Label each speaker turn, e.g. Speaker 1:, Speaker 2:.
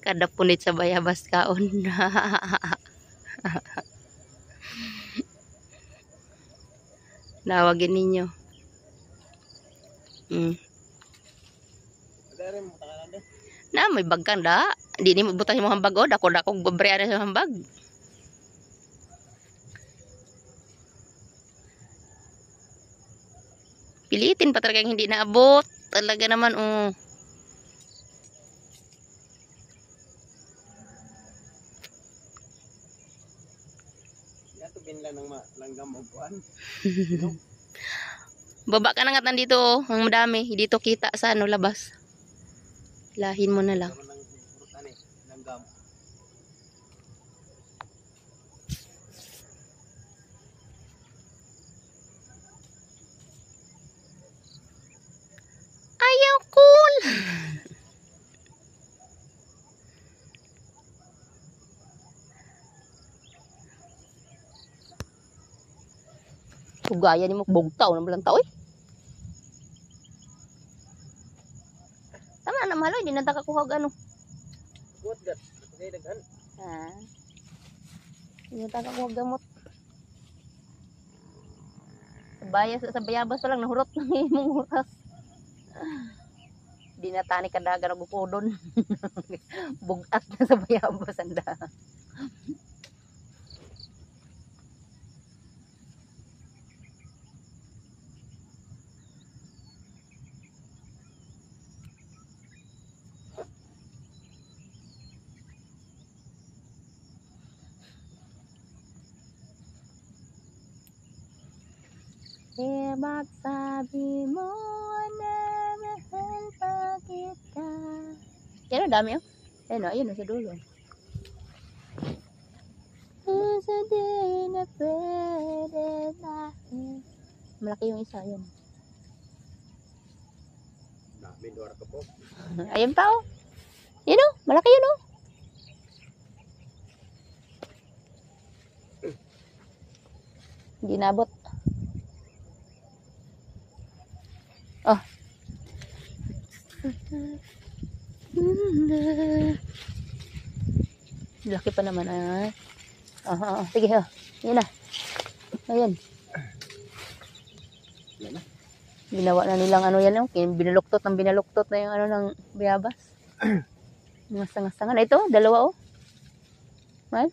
Speaker 1: Kada punit sa bayabas kaon. Nawagin ninyo. Na, may bag kang da. Di ni butang mo hambag o. Dako-dako babriya na sa hambag. Pilitin pa talagang hindi naabot. Talaga naman,
Speaker 2: Yato binla ng langgam o buwan.
Speaker 1: Baba ka na nga nandito, ang madami. Dito kita sa ano, labas. Lahin mo na lang.
Speaker 2: Langgam.
Speaker 1: Ayaw cool. Gaya ni mo bugtaw ng belang tao. Tama na malo, hindi na takakuhag ano.
Speaker 2: Buat gat. Okay, dagan.
Speaker 1: Hindi na takakuhag gamot. Sa bayabas pa lang, nahurot na yung oras. Di na tani kadaga na bupodon. Bugat na sa bayabas anda. Bakit sabi mo na mahal pa kita? Yan o, dami o. Ayun o, sa dulo. Sa di na pwede tayo. Malaki yung isa, yun.
Speaker 2: Dami, duwara ka po.
Speaker 1: Ayun pa o. Yun o, malaki yun o. Hindi nabot. Oh. Laki pa naman ay. Sige ha. Yan na. Ayan.
Speaker 2: Yan na.
Speaker 1: Ginawa na nilang ano yan yung binaluktot na yung ano ng bayabas. Mga sanga-sanga. Ito, dalawa oh. Mal.